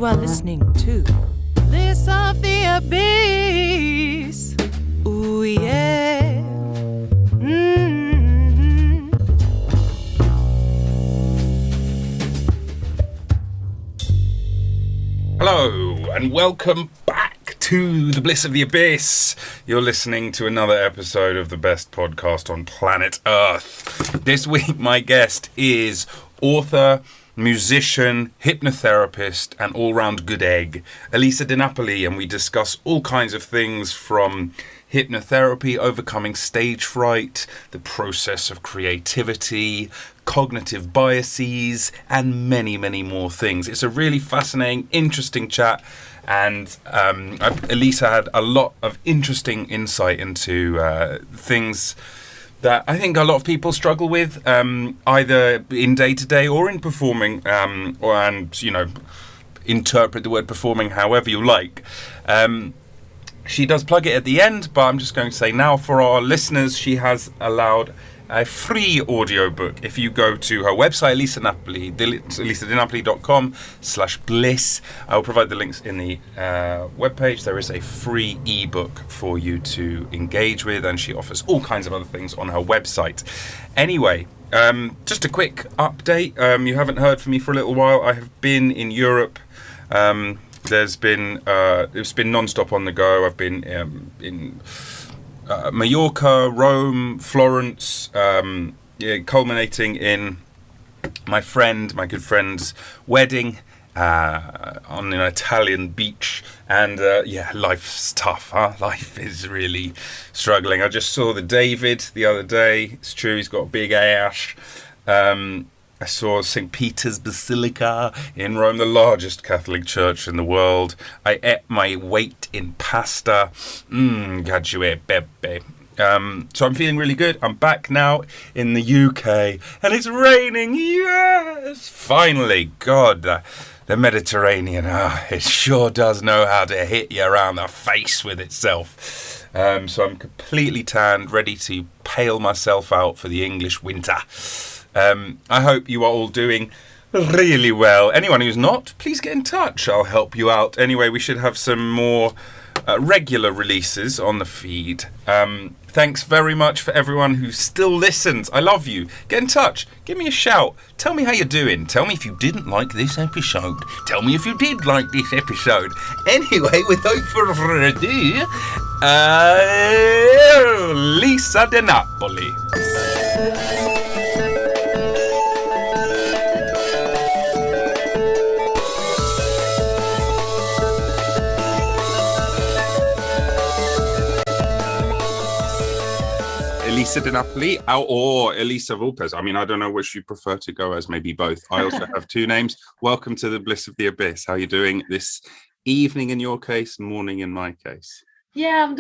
You are listening to Bliss of the Abyss. Ooh, yeah. Mm-hmm. Hello, and welcome back to the Bliss of the Abyss. You're listening to another episode of the best podcast on planet Earth. This week, my guest is author, musician, hypnotherapist, and all-round good egg, Elisa Di Napoli, and we discuss all kinds of things from hypnotherapy, overcoming stage fright, the process of creativity, cognitive biases, and many, many more things. It's a really fascinating, interesting chat, and Elisa had a lot of interesting insight into things that I think a lot of people struggle with, either in day-to-day or in performing, and, you know, interpret the word performing however you like. She does plug it at the end, but I'm just going to say now for our listeners, she has allowed a free audiobook. If you go to her website, Elisa Napoli, elisadinapoli.com/bliss, I will provide the links in the webpage. There is a free ebook for you to engage with, and she offers all kinds of other things on her website. Anyway, just a quick update. You haven't heard from me for a little while. I have been in Europe. It's been non-stop on the go. I've been in Mallorca, Rome, Florence, culminating in my good friend's wedding on an Italian beach. And life's tough, huh? Life is really struggling. I just saw the David the other day. It's true, he's got a big ash. I saw St. Peter's Basilica in Rome, the largest Catholic church in the world. I ate my weight in pasta. Gadget bebe. So I'm feeling really good. I'm back now in the UK, and it's raining. Yes! Finally, God, the Mediterranean, it sure does know how to hit you around the face with itself. So I'm completely tanned, ready to pale myself out for the English winter. I hope you are all doing really well. Anyone who's not, please get in touch. I'll help you out. Anyway, we should have some more regular releases on the feed. Thanks very much for everyone who still listens. I love you. Get in touch. Give me a shout. Tell me how you're doing. Tell me if you didn't like this episode. Tell me if you did like this episode. Anyway, without further ado, Elisa Di Napoli. Elisa Di Napoli or Elisa Vulpes. I mean, I don't know which you prefer to go as, maybe both. I also have two names. Welcome to the Bliss of the Abyss. How are you doing this evening in your case, morning in my case? Yeah, I'm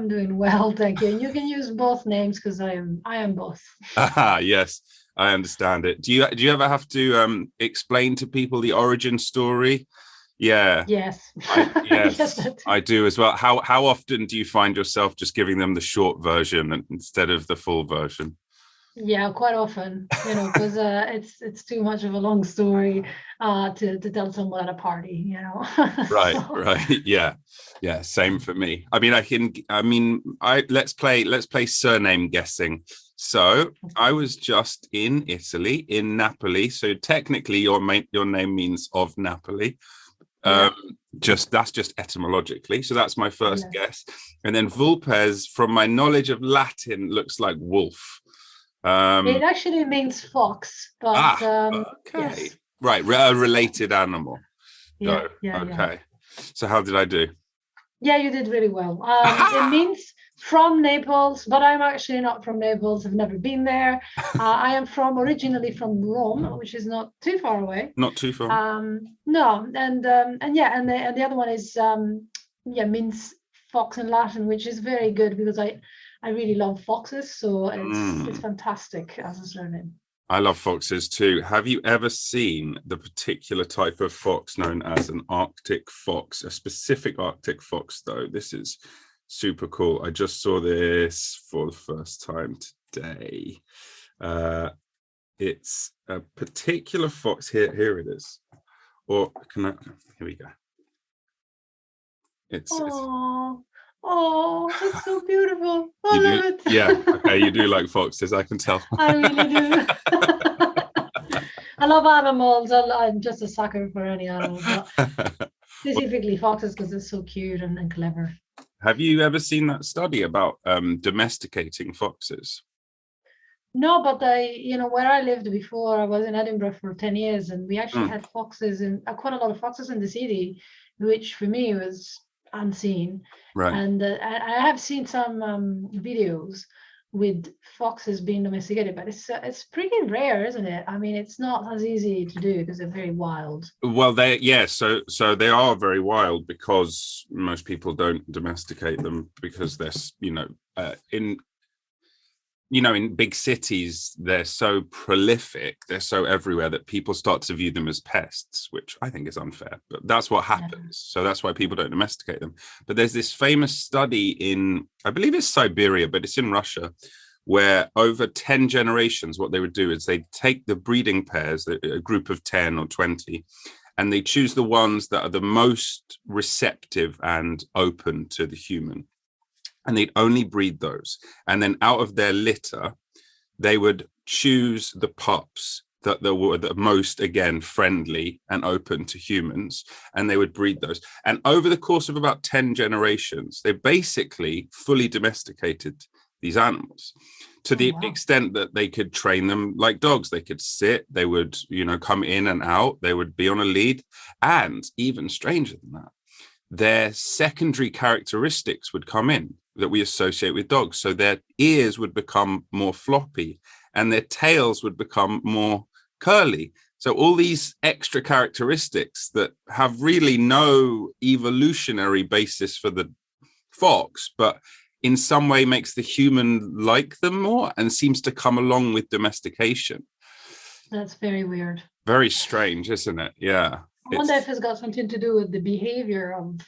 doing well, thank you. And you can use both names because I am both. Yes, I understand it. Do you ever have to explain to people the origin story? Yeah. Yes. Yes, I do as well. How often do you find yourself just giving them the short version instead of the full version? Yeah, quite often, because it's too much of a long story to tell someone at a party, Right, So. right, yeah, same for me. I mean, let's play surname guessing. So I was just in Italy, in Napoli. So technically, your name means of Napoli. Yeah. That's just etymologically. So that's my first guess. And then Vulpes, from my knowledge of Latin, looks like wolf. It actually means fox, but okay, yes. Right, a related animal. Yeah. Okay. So how did I do? Yeah, you did really well. It means from Naples, but I'm actually not from Naples. I've never been there. I am originally from Rome, which is not too far away. Not too far. No, and the other one is means fox in Latin, which is very good because I really love foxes, so it's fantastic as a surname. I love foxes too. Have you ever seen the particular type of fox known as an Arctic fox? A specific Arctic fox, though. This is super cool. I just saw this for the first time today. It's a particular fox. Here it is. Or can I? Here we go. It's Oh, it's so beautiful. I you love do, it. yeah. Okay, you do like foxes, I can tell. I really do. I love animals. I'm just a sucker for any animal, but specifically foxes because they're so cute and clever. Have you ever seen that study about domesticating foxes? No, but where I lived before, I was in Edinburgh for 10 years, and we actually had foxes and quite a lot of foxes in the city, which for me was unseen. Right. And I have seen some videos with foxes being domesticated, but it's pretty rare, isn't it? I mean, it's not as easy to do because they're very wild. Well, so they are very wild because most people don't domesticate them because they're, in big cities, they're so prolific, they're so everywhere that people start to view them as pests, which I think is unfair, but that's what happens. Yeah. So that's why people don't domesticate them. But there's this famous study in, I believe it's Siberia, but it's in Russia, where over 10 generations, what they would do is they'd take the breeding pairs, a group of 10 or 20, and they choose the ones that are the most receptive and open to the human. And they'd only breed those. And then out of their litter, they would choose the pups that were the most, again, friendly and open to humans. And they would breed those. And over the course of about 10 generations, they basically fully domesticated these animals to the extent that they could train them like dogs. They could sit, they would, come in and out, they would be on a lead. And even stranger than that, their secondary characteristics would come in that we associate with dogs. So their ears would become more floppy and their tails would become more curly. So all these extra characteristics that have really no evolutionary basis for the fox, but in some way makes the human like them more and seems to come along with domestication. That's very weird. Very strange, isn't it? Yeah. I wonder if it's got something to do with the behavior of,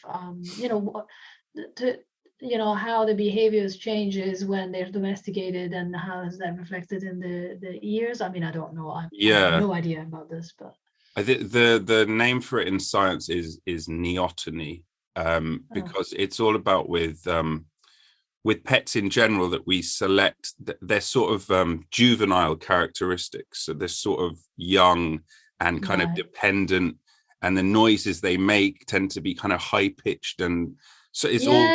how the behaviors changes when they're domesticated, and how is that reflected in the ears? I mean, I don't know. I have no idea about this, but I think the name for it in science is neoteny, because it's all about with pets in general that we select their sort of juvenile characteristics. So they're sort of young and kind of dependent. And the noises they make tend to be kind of high pitched, and so it's all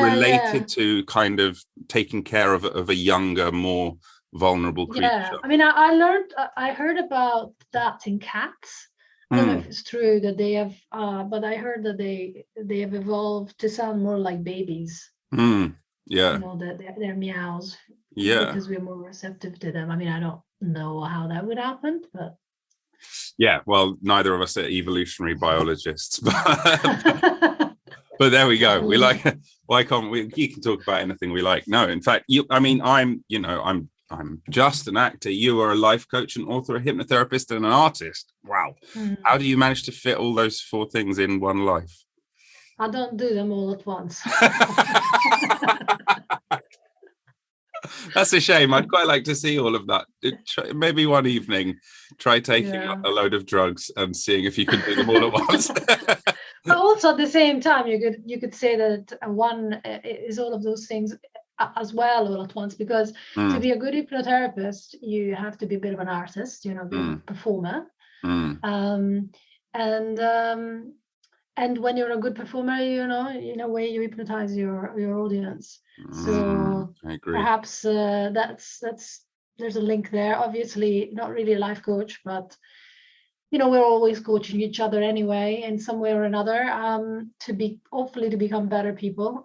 related to kind of taking care of a younger, more vulnerable creature. Yeah, I mean, I heard about that in cats. I don't know if it's true that they have, but I heard that they have evolved to sound more like babies. Yeah, their meows. Yeah, because we're more receptive to them. I mean, I don't know how that would happen, but. Yeah, well, neither of us are evolutionary biologists, but there we go. We like. Why can't we? You can talk about anything we like. No, in fact, I'm just an actor. You are a life coach, an author, a hypnotherapist, and an artist. Wow, How do you manage to fit all those 4 things in one life? I don't do them all at once. That's a shame. I'd quite like to see all of that. Maybe one evening, try taking a load of drugs and seeing if you can do them all at once. But also at the same time, you could say that one is all of those things as well all at once, because to be a good hypnotherapist, you have to be a bit of an artist, be a performer. And when you're a good performer, in a way you hypnotize your audience. So I agree. Perhaps there's a link there. Obviously, not really a life coach, but we're always coaching each other anyway, in some way or another, hopefully to become better people.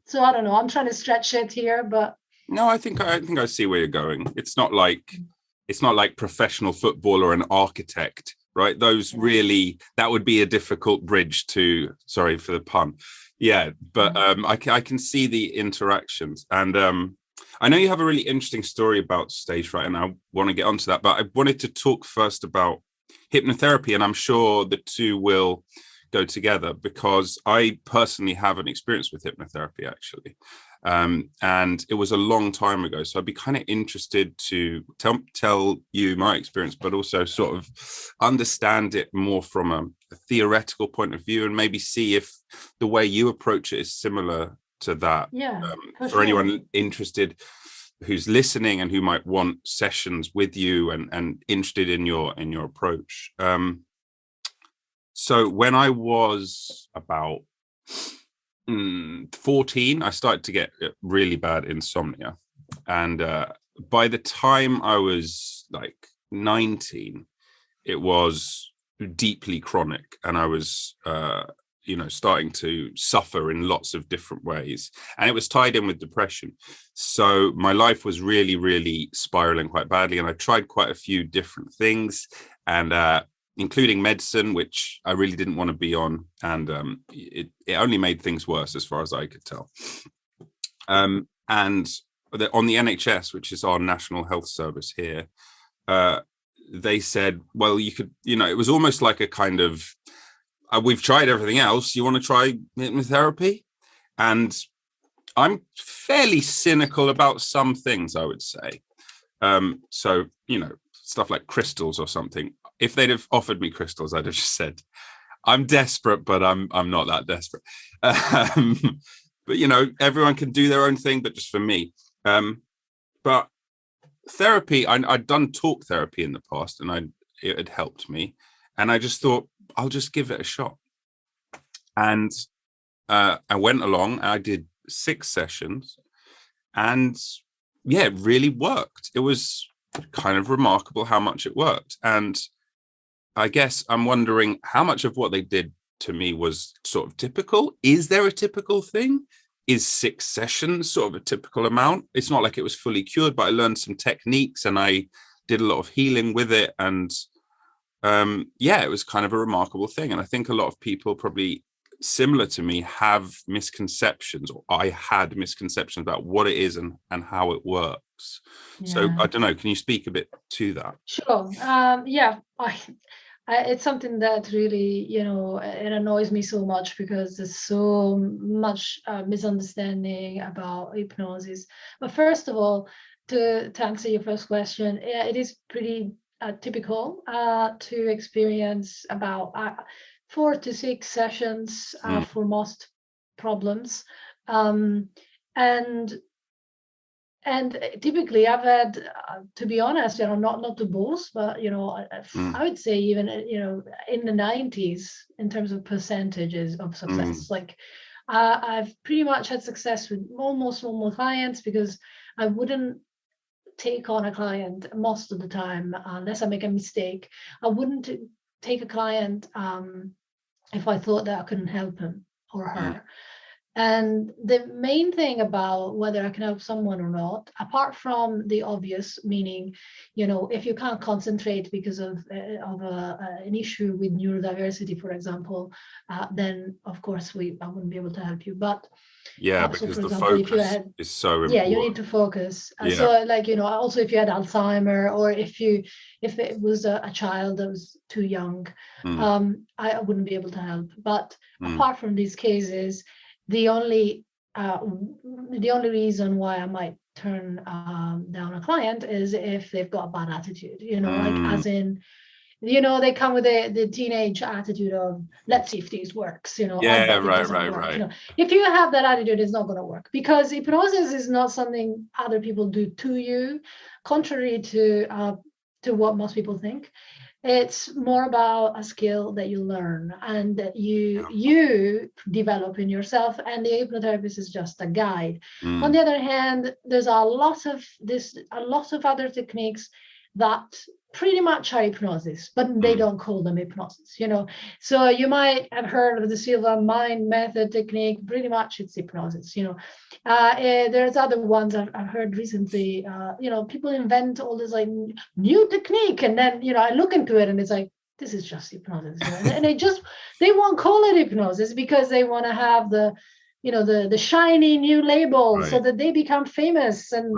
So I don't know. I'm trying to stretch it here, but no, I think I see where you're going. It's not like professional football or an architect. Right, those really, that would be a difficult bridge to. Sorry for the pun. Yeah, but I can see the interactions, and I know you have a really interesting story about stage fright, and I want to get onto that. But I wanted to talk first about hypnotherapy, and I'm sure the two will go together because I personally have an experience with hypnotherapy actually, And it was a long time ago. So I'd be kind of interested to tell you my experience, but also sort of understand it more from a theoretical point of view, and maybe see if the way you approach it is similar to that. For anyone interested who's listening and who might want sessions with you and interested in your approach. So when I was about 14, I started to get really bad insomnia, and by the time I was like 19, it was deeply chronic, and I was starting to suffer in lots of different ways, and it was tied in with depression. So my life was really, really spiraling quite badly, and I tried quite a few different things, and including medicine, which I really didn't want to be on, and it only made things worse as far as I could tell. And on the NHS, which is our national health service here, they said, well, you could, it was almost like a kind of, we've tried everything else, you want to try hypnotherapy? And I'm fairly cynical about some things, I would say. So, stuff like crystals or something. If they'd have offered me crystals, I'd have just said, I'm desperate, but I'm not that desperate. But, everyone can do their own thing, but just for me. But therapy, I'd done talk therapy in the past, and it had helped me. And I just thought, I'll just give it a shot. And I went along, and I did 6 sessions, and yeah, it really worked. It was kind of remarkable how much it worked. And I guess I'm wondering how much of what they did to me was sort of typical. Is there a typical thing? Is 6 sessions sort of a typical amount? It's not like it was fully cured, but I learned some techniques, and I did a lot of healing with it. And it was kind of a remarkable thing. And I think a lot of people probably similar to me have misconceptions, or I had misconceptions about what it is and how it works. So I don't know, can you speak a bit to that? Sure. It's something that really, it annoys me so much, because there's so much misunderstanding about hypnosis. But first of all, to answer your first question, it is pretty typical to experience about 4 to 6 sessions for most problems. And typically I've had, to be honest, not to boast, but, I would say even, in the 90s in terms of percentages of success. Like I've pretty much had success with almost all my clients, because I wouldn't take on a client most of the time unless I make a mistake. I wouldn't take a client if I thought that I couldn't help him or her. And the main thing about whether I can help someone or not, apart from the obvious, meaning, if you can't concentrate because of an issue with neurodiversity, for example, then of course I wouldn't be able to help you. But because the focus is so important. You need to focus. So also if you had Alzheimer, or if it was a child that was too young, I wouldn't be able to help. But apart from these cases, the only reason why I might turn down a client is if they've got a bad attitude, like as in, they come with the teenage attitude of, let's see if this works, right. If you have that attitude, it's not going to work, because hypnosis is not something other people do to you, contrary to what most people think. It's more about a skill that you learn and that you develop in yourself, and the hypnotherapist is just a guide. On the other hand, there's a lot of other techniques that pretty much are hypnosis, but they don't call them hypnosis, So you might have heard of the Silva mind method technique. Pretty much it's hypnosis, There's other ones I've heard recently. People invent all this like new technique, and then I look into it and it's like, this is just hypnosis, and they won't call it hypnosis because they want to have the shiny new label, so that they become famous and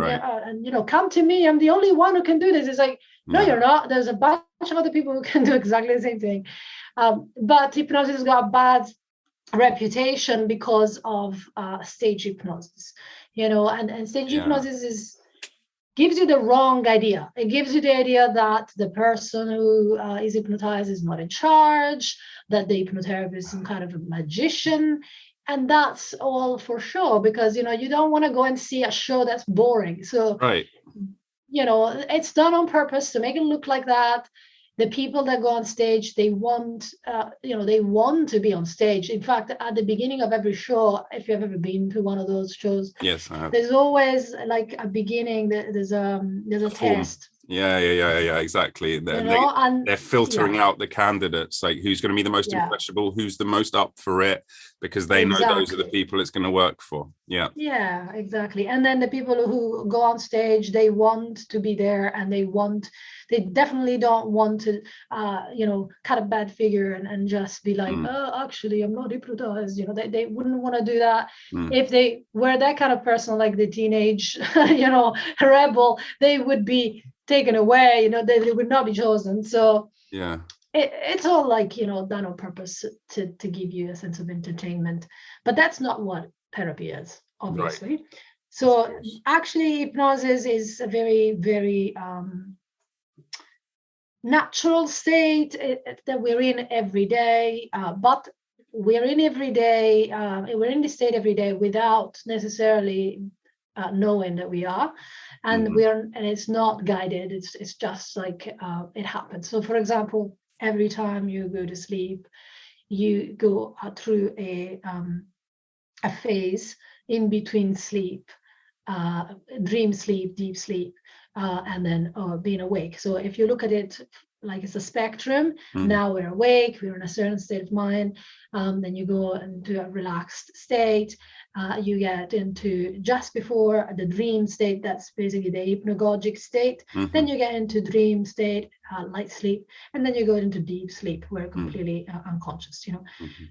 come to me, I'm the only one who can do this. It's like, no, you're not. There's a bunch of other people who can do exactly the same thing. But hypnosis has got a bad reputation because of stage hypnosis. And stage hypnosis gives you the wrong idea. It gives you the idea that the person who is hypnotized is not in charge, that the hypnotherapist is some kind of a magician. And that's all for show, because, you don't want to go and see a show that's boring. So, right. It's done on purpose to make it look like that. The people that go on stage, they want to be on stage. In fact, at the beginning of every show, if you've ever been to one of those shows, yes, I have. There's always like a beginning. There's a test. Yeah, exactly. They're filtering out the candidates, like who's going to be the most impressionable, who's the most up for it, because they know those are the people it's going to work for. Yeah, exactly. And then the people who go on stage, they want to be there, and they definitely don't want to cut a bad figure and just be like, oh, actually I'm not hypnotized. They wouldn't want to do that. If they were that kind of person, like the teenage rebel, they would be taken away. They would not be chosen. So it's all like done on purpose to give you a sense of entertainment, but that's not what therapy is, obviously. Right. So actually hypnosis is a very, very natural state that we're in every day, but we're in this state every day without necessarily knowing that we are, and and it's not guided. It's just like it happens. So for example, every time you go to sleep, you go through a phase in between sleep, dream sleep, deep sleep, and then being awake. So if you look at it like it's a spectrum, now we're awake, we're in a certain state of mind, then you go into a relaxed state, you get into just before the dream state, that's basically the hypnagogic state, then you get into dream state, light sleep, and then you go into deep sleep, where you're completely unconscious,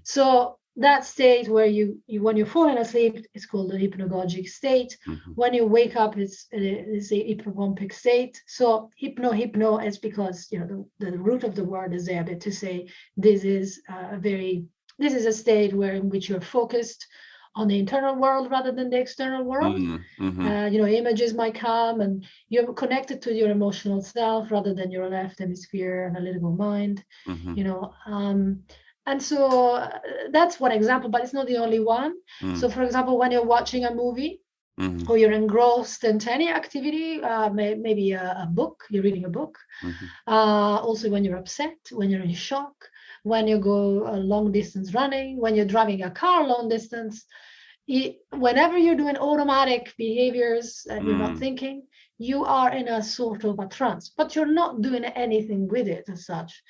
So that state where you when you're falling asleep, it's called the hypnagogic state. When you wake up, it's a hypnopompic state. So hypno is because the root of the word is there to say this is a state in which you're focused on the internal world rather than the external world. Images might come, and you're connected to your emotional self rather than your left hemisphere analytical mind. And so that's one example, but it's not the only one. So for example, when you're watching a movie, or you're engrossed in any activity, maybe a book, you're reading a book. Also when you're upset, when you're in shock, when you go a long distance running, when you're driving a car long distance, whenever you're doing automatic behaviors and you're not thinking, you are in a sort of a trance, but you're not doing anything with it as such.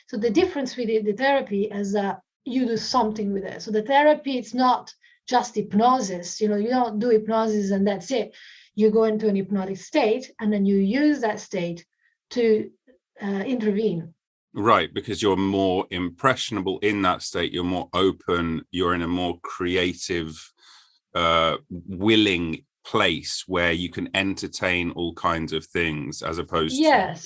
So the difference with the therapy is that you do something with it. So the therapy, it's not just hypnosis. You don't do hypnosis and that's it. You go into an hypnotic state, and then you use that state to intervene. Right, because you're more impressionable in that state. You're more open. You're in a more creative, willing place where you can entertain all kinds of things, as opposed to...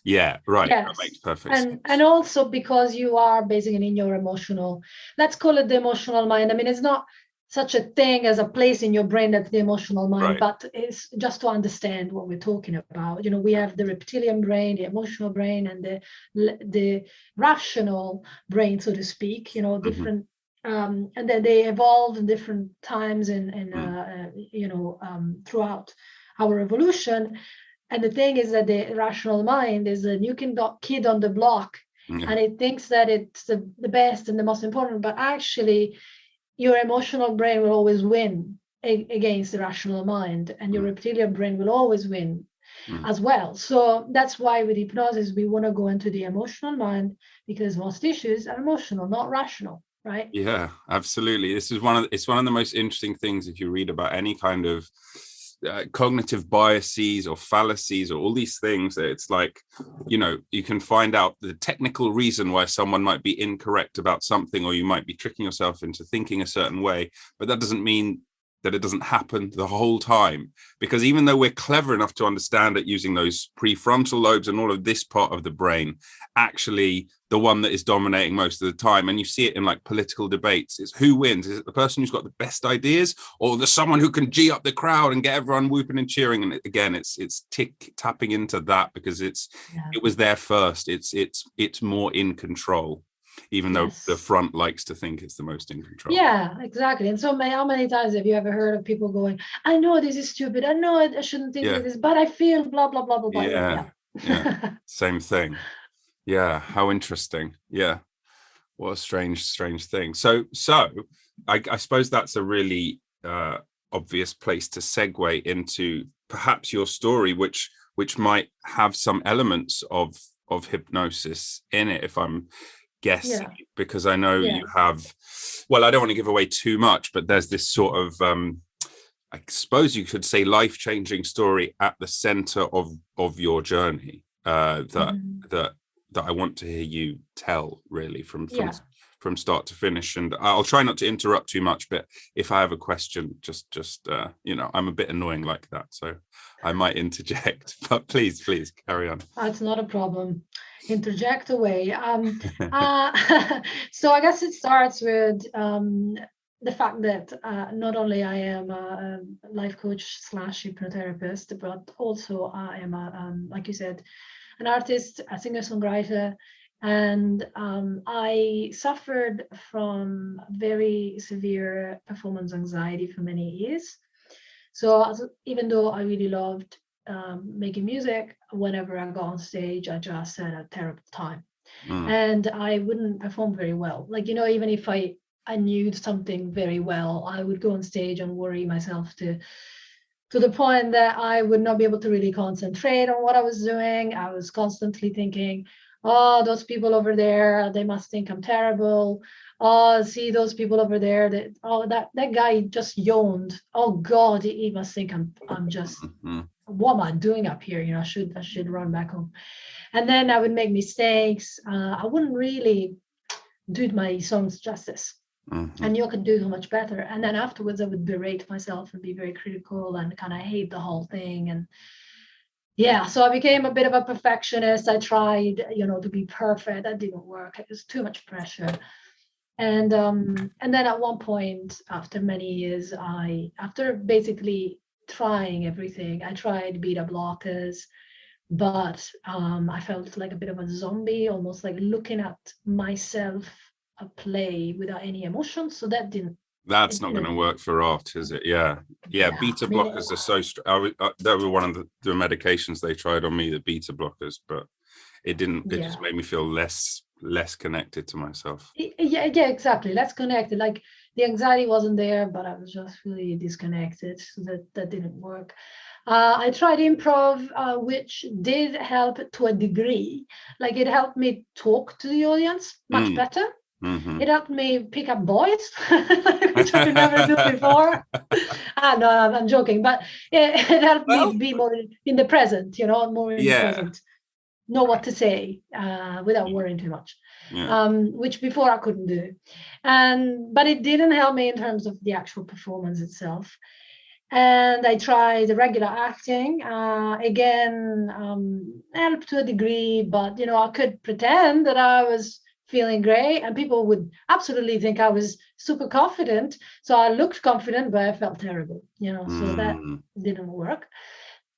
Yeah, right. Yes. That makes perfect sense. And also because you are basically in your emotional, let's call it the emotional mind. I mean, it's not such a thing as a place in your brain that's the emotional mind, but it's just to understand what we're talking about. We have the reptilian brain, the emotional brain, and the rational brain, so to speak, different, and then they evolve in different times throughout our evolution. And the thing is that the rational mind is a new kid on the block, and it thinks that it's the best and the most important, but actually your emotional brain will always win against the rational mind, and your reptilian brain will always win as well. So that's why with hypnosis, we want to go into the emotional mind, because most issues are emotional, not rational, right? Yeah, absolutely. This is one of the most interesting things if you read about any kind of cognitive biases or fallacies or all these things. It's like, you can find out the technical reason why someone might be incorrect about something, or you might be tricking yourself into thinking a certain way, but that doesn't mean that it doesn't happen the whole time, because even though we're clever enough to understand it using those prefrontal lobes and all of this part of the brain, actually the one that is dominating most of the time, and you see it in like political debates, is who wins? Is it the person who's got the best ideas, or the someone who can G up the crowd and get everyone whooping and cheering? And again, it's tapping into that, because it was there first. It's more in control, even though the front likes to think it's the most in control. Yeah, exactly. And so how many times have you ever heard of people going, I know this is stupid, I know I shouldn't think of this, but I feel blah blah blah blah blah. Yeah. Same thing. Yeah, how interesting. Yeah, what a strange thing. So I suppose that's a really obvious place to segue into perhaps your story, which might have some elements of hypnosis in it, if I'm guessing, because I know you have, well, I don't want to give away too much, but there's this sort of I suppose you could say life-changing story at the center of your journey that I want to hear you tell, really, from start to finish. And I'll try not to interrupt too much, but if I have a question, just I'm a bit annoying like that, so I might interject, but please carry on. That's not a problem. Interject away. So I guess it starts with the fact that not only I am a life coach / hypnotherapist, but also I am like you said, an artist, a singer-songwriter, and I suffered from very severe performance anxiety for many years. So even though I really loved making music, whenever I got on stage, I just had a terrible time. And I wouldn't perform very well. Like, even if I knew something very well, I would go on stage and worry myself to the point that I would not be able to really concentrate on what I was doing. I was constantly thinking, oh, those people over there, they must think I'm terrible. Oh, see those people over there, that guy just yawned. Oh God, he must think I'm just, what am I doing up here? I should run back home. And then I would make mistakes. I wouldn't really do my songs justice. I knew I could do so much better. And then afterwards I would berate myself and be very critical and kind of hate the whole thing. And so I became a bit of a perfectionist. I tried, to be perfect. That didn't work. It was too much pressure. And then at one point, after many years, after basically trying everything, I tried beta blockers, but I felt like a bit of a zombie, almost like looking at myself play without any emotion. So that's not going to work for art, is it? Beta blockers are so that were one of the medications they tried on me, the beta blockers, but it didn't. It just made me feel less connected to myself. Yeah, exactly, less connected. Like the anxiety wasn't there, but I was just really disconnected. So that didn't work. I tried improv, which did help to a degree. Like it helped me talk to the audience much better. It helped me pick up boys, which I could never do before. No, I'm joking, but it helped me be more in the present, more in the present, know what to say without worrying too much, which before I couldn't do. But it didn't help me in terms of the actual performance itself. And I tried the regular acting, again, helped to a degree, but, I could pretend that I was feeling great and people would absolutely think I was super confident. So I looked confident, but I felt terrible, so that didn't work.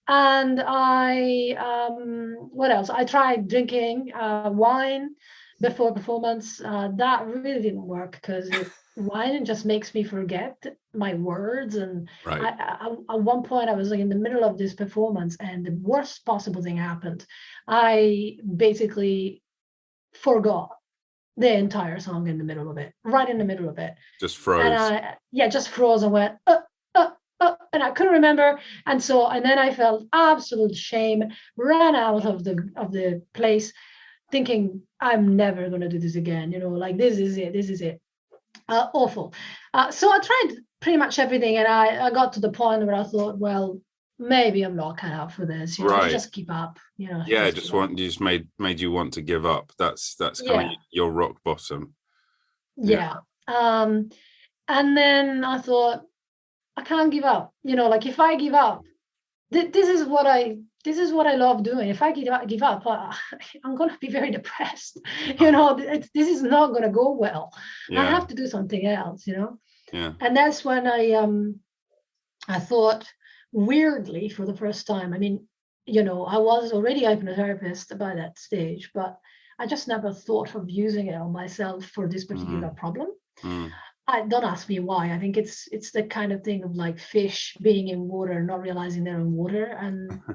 And what else? I tried drinking wine before performance. That really didn't work because wine just makes me forget my words. And at one point I was like in the middle of this performance and the worst possible thing happened. I basically forgot the entire song in the middle of it, right in the middle of it. Just froze. And just froze and went, and I couldn't remember. And then I felt absolute shame, ran out of the place thinking I'm never going to do this again. Like this is it. Awful. So I tried pretty much everything. And I got to the point where I thought, well, maybe I'm not cut out for this. Just keep up. It just made you want to give up. That's kind of your rock bottom. And then I thought, I can't give up. Like if I give up, this is what I love doing. If I give up, I'm going to be very depressed. This is not going to go well. I have to do something else. Yeah. And that's when I thought, weirdly, for the first time. I mean, I was already a hypnotherapist by that stage, but I just never thought of using it on myself for this particular problem. Don't ask me why. I think it's the kind of thing of like fish being in water, not realizing they're in water,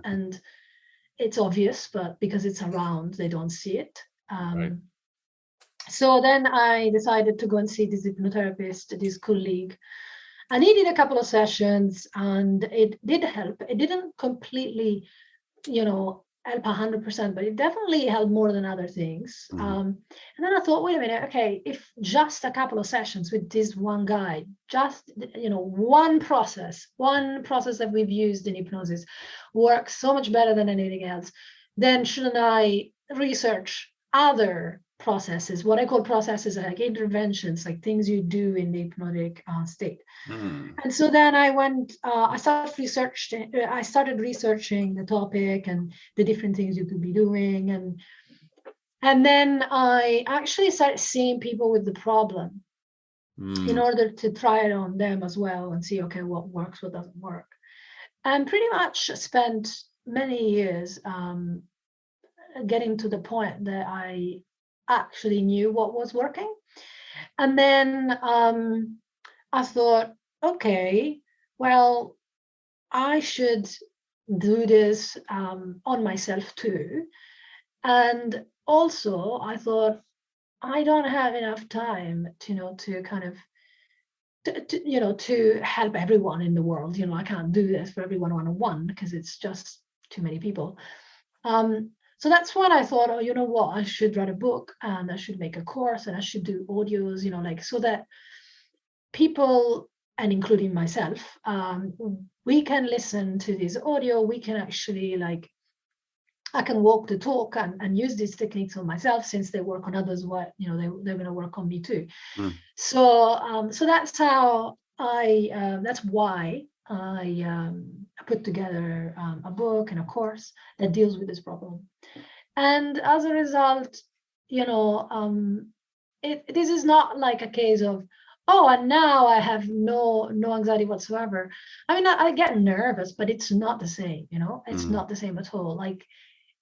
and it's obvious, but because it's around, they don't see it. Right. So then I decided to go and see this hypnotherapist, this colleague, and he did a couple of sessions, and it did help. It didn't completely, help 100%, but it definitely helped more than other things. And then I thought, wait a minute, okay, if just a couple of sessions with this one guy, just one process that we've used in hypnosis works so much better than anything else, then shouldn't I research other processes? What I call processes are like interventions, like things you do in the hypnotic state. And so then I went, I started researching the topic and the different things you could be doing. And then I actually started seeing people with the problem in order to try it on them as well and see, okay, what works, what doesn't work. And pretty much spent many years getting to the point that I actually knew what was working. And then I thought, okay, well, I should do this on myself too. And also I thought, I don't have enough time to kind of to help everyone in the world. I can't do this for everyone one-on-one because it's just too many people. So that's when I thought, oh, you know what, I should write a book and I should make a course and I should do audios, like so that people, and including myself, we can listen to this audio. We can actually I can walk the talk and use these techniques on myself, since they work on others. What they're going to work on me too. So that's how that's why I put together a book and a course that deals with this problem. And as a result, this is not like a case of, oh, and now I have no anxiety whatsoever. I mean, I get nervous, but it's not the same, it's not the same at all. Like,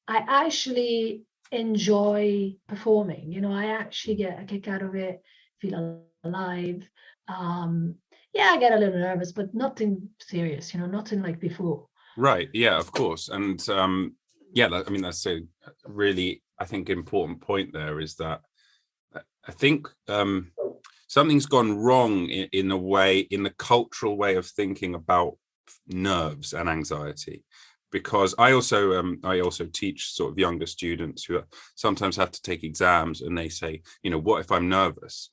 I actually enjoy performing, I actually get a kick out of it, feel alive. Yeah, I get a little nervous, but nothing serious, nothing like before. Right. Yeah, of course. And that's a really, I think, important point there, is that I think something's gone wrong in the cultural way of thinking about nerves and anxiety. Because I also teach sort of younger students who sometimes have to take exams, and they say, what if I'm nervous?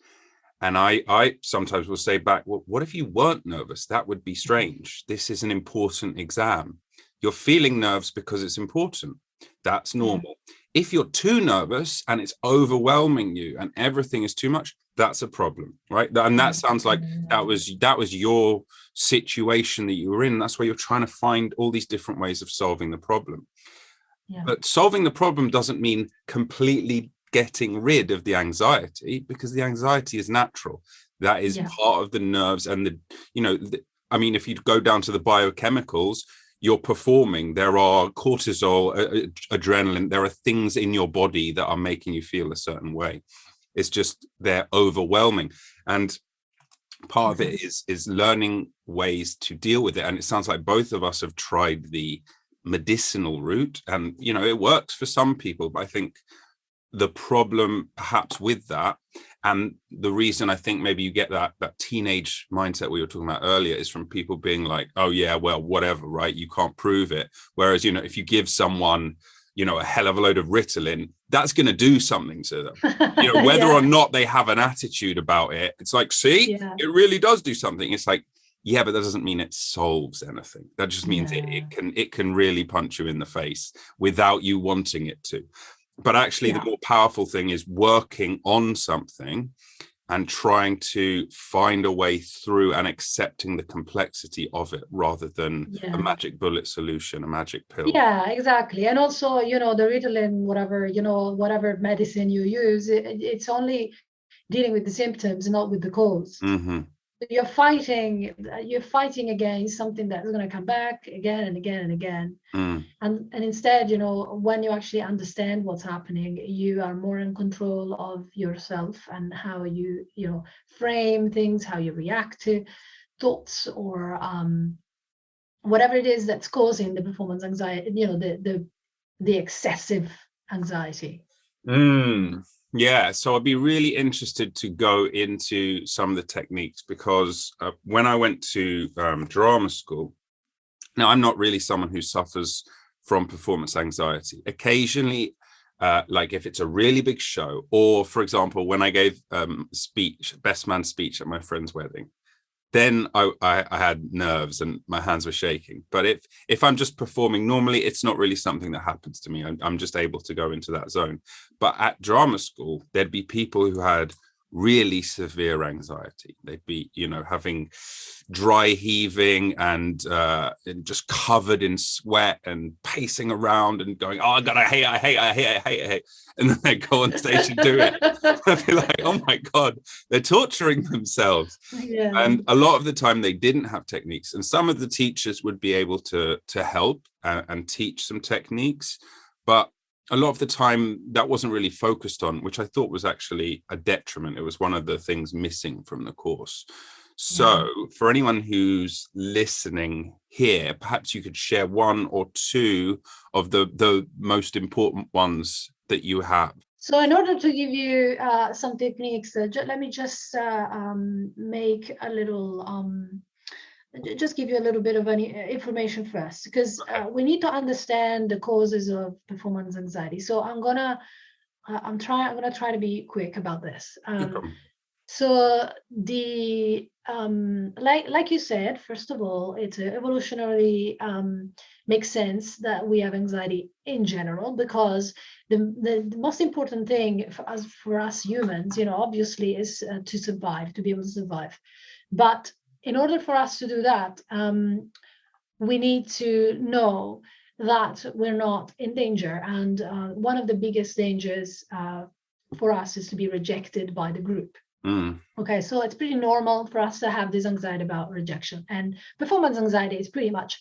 And I sometimes will say back, well, what if you weren't nervous? That would be strange. This is an important exam. You're feeling nerves because it's important. That's normal. If you're too nervous and it's overwhelming you and everything is too much, that's a problem, right? And that sounds like that was your situation that you were in. That's why you're trying to find all these different ways of solving the problem. But solving the problem doesn't mean completely getting rid of the anxiety, because the anxiety is natural. That is part of the nerves. And if you go down to the biochemicals, you're performing, there are cortisol, adrenaline, there are things in your body that are making you feel a certain way. It's just they're overwhelming. And part of it is learning ways to deal with it. And it sounds like both of us have tried the medicinal route, and it works for some people. But I think the problem perhaps with that, and the reason I think maybe you get that teenage mindset we were talking about earlier, is from people being like, oh yeah, well, whatever, right? You can't prove it. Whereas, if you give someone, a hell of a load of Ritalin, that's going to do something to them. Whether or not they have an attitude about it, it's like, see, it really does do something. It's like, yeah, but that doesn't mean it solves anything. That just means it can really punch you in the face without you wanting it to. But actually, the more powerful thing is working on something and trying to find a way through and accepting the complexity of it rather than a magic bullet solution, a magic pill. Yeah, exactly. And also, the Ritalin, whatever, whatever medicine you use, it's only dealing with the symptoms, not with the cause. Mm-hmm. You're fighting against something that's going to come back again and again and again. And instead, when you actually understand what's happening, you are more in control of yourself and how you frame things, how you react to thoughts, or whatever it is that's causing the performance anxiety, the excessive anxiety. Yeah, so I'd be really interested to go into some of the techniques, because when I went to drama school, now I'm not really someone who suffers from performance anxiety. Occasionally, like if it's a really big show, or for example, when I gave best man speech at my friend's wedding, then I had nerves and my hands were shaking. But if I'm just performing normally, it's not really something that happens to me. I'm just able to go into that zone. But at drama school, there'd be people who had really severe anxiety. They'd be, having dry heaving and just covered in sweat and pacing around and going, oh, God, I hate. And then they go on stage and do it. I'd be like, oh my God, they're torturing themselves. Yeah. And a lot of the time they didn't have techniques. And some of the teachers would be able to help and teach some techniques. But a lot of the time that wasn't really focused on, which I thought was actually a detriment. It was one of the things missing from the course. So for anyone who's listening here, perhaps you could share one or two of the most important ones that you have. So in order to give you some techniques, let me just make a little, just give you a little bit of any information first, because we need to understand the causes of performance anxiety. So I'm gonna try to be quick about this. So the like you said, first of all, it's evolutionarily makes sense that we have anxiety in general, because the most important thing for us humans, obviously, is to survive, to be able to survive. But in order for us to do that, we need to know that we're not in danger. And one of the biggest dangers for us is to be rejected by the group. Okay, so it's pretty normal for us to have this anxiety about rejection. And performance anxiety is pretty much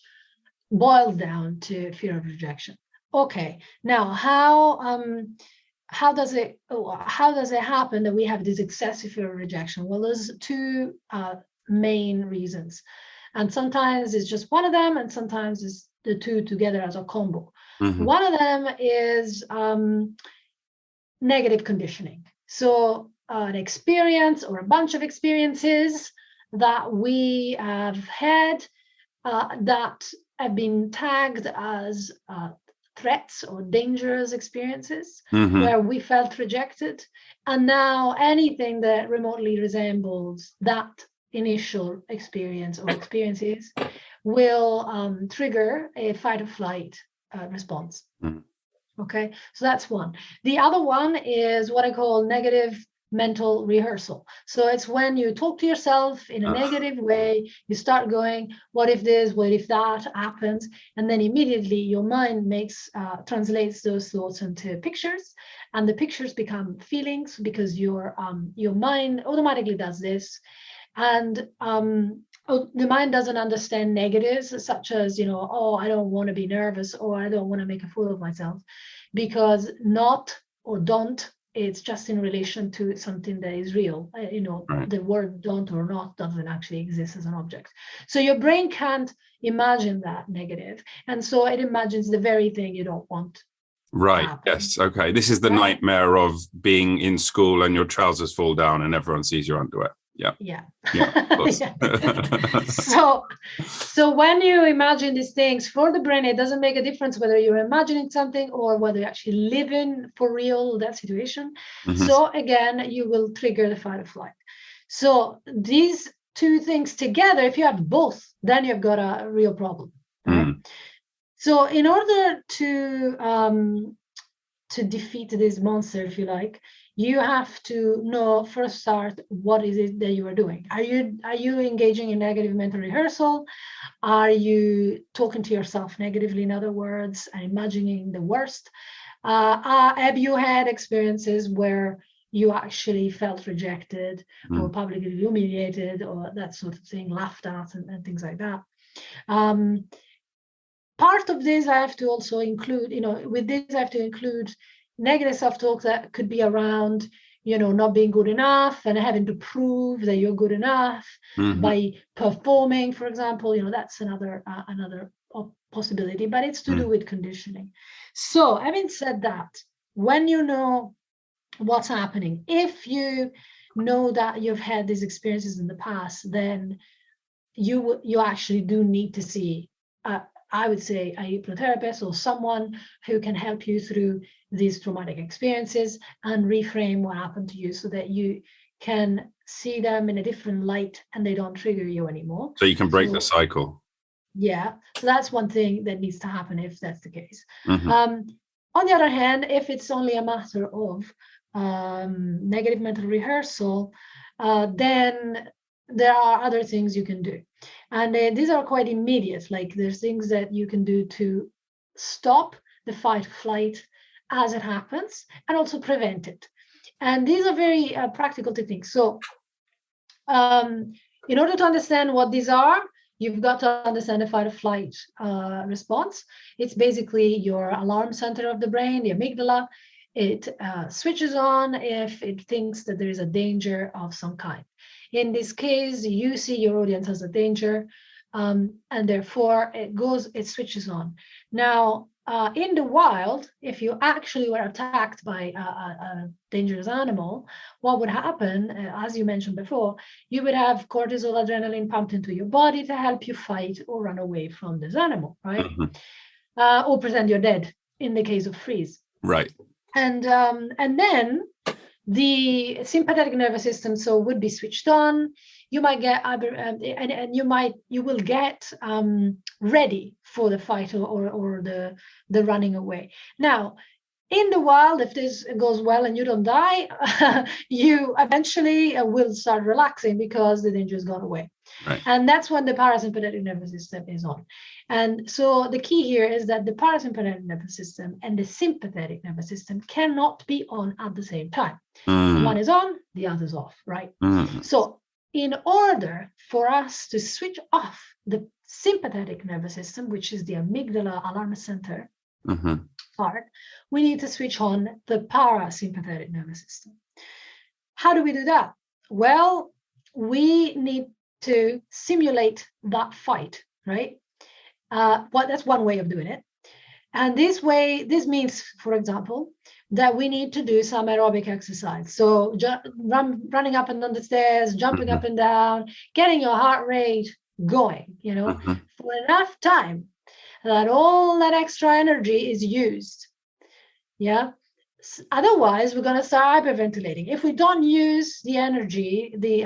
boiled down to fear of rejection. Okay, now how does it happen that we have this excessive fear of rejection? Well, there's two main reasons, and sometimes it's just one of them, and sometimes it's the two together as a combo. One of them is negative conditioning. So an experience or a bunch of experiences that we have had that have been tagged as threats or dangerous experiences, where we felt rejected, and now anything that remotely resembles that initial experience or experiences will trigger a fight or flight response. Okay, so that's one. The other one is what I call negative mental rehearsal. So it's when you talk to yourself in a negative way, you start going, what if this, what if that happens? And then immediately your mind translates those thoughts into pictures, and the pictures become feelings, because your mind automatically does this. And the mind doesn't understand negatives, such as, oh, I don't want to be nervous, or I don't want to make a fool of myself, because not or don't, it's just in relation to something that is real. Right. The word don't or not doesn't actually exist as an object. So your brain can't imagine that negative. And so it imagines the very thing you don't want. Right. Yes. Okay. This is the nightmare of being in school and your trousers fall down and everyone sees your underwear. Yeah. Of course. So when you imagine these things, for the brain, it doesn't make a difference whether you're imagining something or whether you actually live in for real that situation. So again, you will trigger the fight or flight. So these two things together, if you have both, then you've got a real problem. Right? So in order to defeat this monster, if you like, you have to know first start, what is it that you are doing? Are you engaging in negative mental rehearsal? Are you talking to yourself negatively, in other words, and imagining the worst? Have you had experiences where you actually felt rejected or publicly humiliated or that sort of thing, laughed at and things like that? Part of this I have to also include, with this I have to include negative self-talk that could be around, not being good enough and having to prove that you're good enough by performing, for example. That's another possibility, but it's to do with conditioning. So having said that, when you know what's happening, if you know that you've had these experiences in the past, then you actually do need to see, I would say, a hypnotherapist or someone who can help you through these traumatic experiences and reframe what happened to you so that you can see them in a different light and they don't trigger you anymore. So you can break the cycle. Yeah, so that's one thing that needs to happen if that's the case. On the other hand, if it's only a matter of negative mental rehearsal, then there are other things you can do. And these are quite immediate. Like, there's things that you can do to stop the fight flight as it happens and also prevent it. And these are very practical techniques. So in order to understand what these are, you've got to understand the fight or flight response. It's basically your alarm center of the brain, the amygdala. It switches on if it thinks that there is a danger of some kind. In this case, you see your audience as a danger, and therefore it switches on. Now, in the wild, if you actually were attacked by a dangerous animal, what would happen, as you mentioned before, you would have cortisol, adrenaline pumped into your body to help you fight or run away from this animal, right? Or pretend you're dead in the case of freeze. Right. And then the sympathetic nervous system would be switched on. You might get you will get ready for the fight or the running away. Now, in the wild, if this goes well and you don't die, you eventually will start relaxing because the danger has gone away. Right. And that's when the parasympathetic nervous system is on. And so the key here is that the parasympathetic nervous system and the sympathetic nervous system cannot be on at the same time. One is on, the other is off, right? So in order for us to switch off the sympathetic nervous system, which is the amygdala alarm center part, we need to switch on the parasympathetic nervous system. How do we do that? Well, we need to simulate that fight, right? That's one way of doing it. And this means, for example, that we need to do some aerobic exercise. So running up and down the stairs, jumping up and down, getting your heart rate going, for enough time that all that extra energy is used. Yeah. Otherwise, we're going to start hyperventilating. If we don't use the energy, the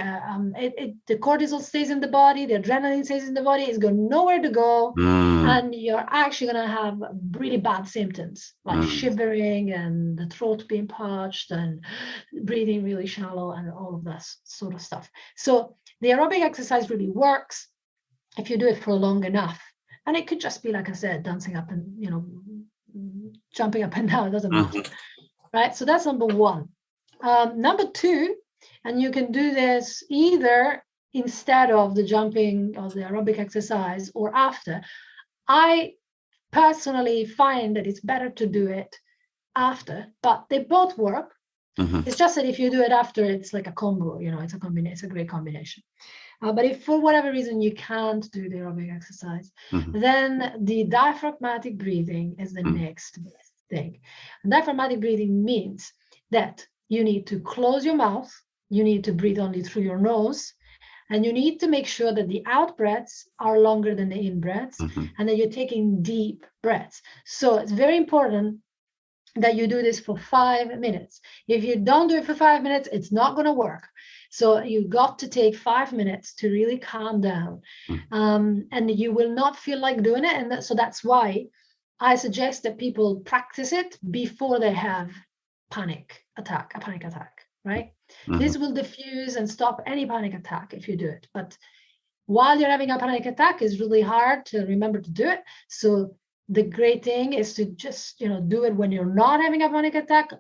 cortisol stays in the body, the adrenaline stays in the body, it's got nowhere to go, and you're actually going to have really bad symptoms like shivering and the throat being parched and breathing really shallow and all of that sort of stuff. So the aerobic exercise really works if you do it for long enough. And it could just be, like I said, dancing up and, jumping up and down, it doesn't matter. Right, so that's number one. Number two, and you can do this either instead of the jumping or the aerobic exercise or after. I personally find that it's better to do it after, but they both work. It's just that if you do it after, it's like a combo, it's a great combination. But if for whatever reason you can't do the aerobic exercise, then the diaphragmatic breathing is the next best thing. And diaphragmatic breathing means that you need to close your mouth, you need to breathe only through your nose, and you need to make sure that the out breaths are longer than the in breaths, and that you're taking deep breaths. So it's very important that you do this for 5 minutes. If you don't do it for 5 minutes, it's not going to work. So you got to take 5 minutes to really calm down, and you will not feel like doing it. And so that's why I suggest that people practice it before they have panic attack, right? Mm-hmm. This will diffuse and stop any panic attack if you do it. But while you're having a panic attack, it's really hard to remember to do it. So the great thing is to just, do it when you're not having a panic attack.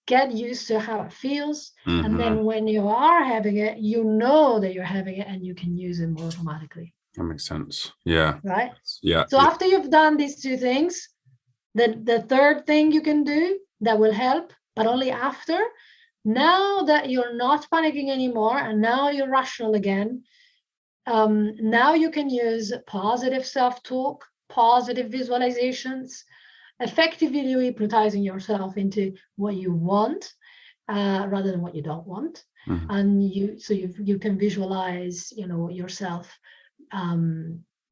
Get used to how it feels. Mm-hmm. And then when you are having it, you know that you're having it and you can use it more automatically. That makes sense. Yeah. Right? Yeah. So after you've done these two things, the third thing you can do that will help, but only after, now that you're not panicking anymore and now you're rational again, now you can use positive self-talk, positive visualizations, effectively hypnotizing yourself into what you want rather than what you don't want. Mm-hmm. And you can visualize, yourself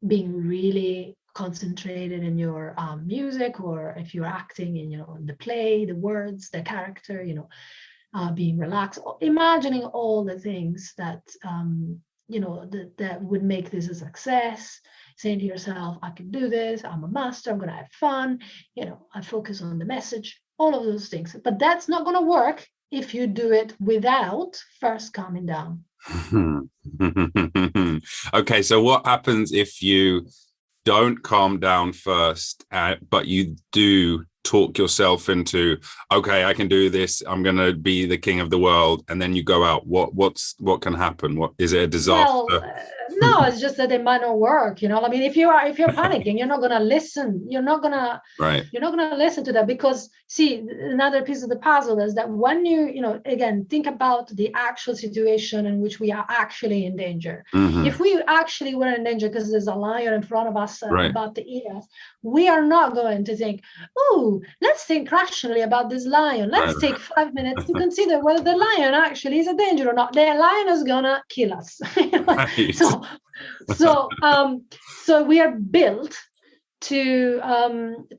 being really concentrated in your music, or if you're acting in, the play, the words, the character, being relaxed, imagining all the things that that would make this a success, saying to yourself, I can do this, I'm a master, I'm going to have fun, I focus on the message, all of those things. But that's not going to work if you do it without first calming down. Okay, so what happens if you don't calm down first, but you do talk yourself into, okay, I can do this, I'm going to be the king of the world, and then you go out? What can happen? What is it, a disaster? Well, no, it's just that it might not work. I mean, if you're panicking, you're not going to listen. You're not going to listen to that, because see, another piece of the puzzle is that when you again, think about the actual situation in which we are actually in danger. Mm-hmm. If we actually were in danger because there's a lion in front of us about to eat us, we are not going to think, oh, let's think rationally about this lion. Let's take 5 minutes to consider whether the lion actually is a danger or not. The lion is gonna kill us. Right. So we are built to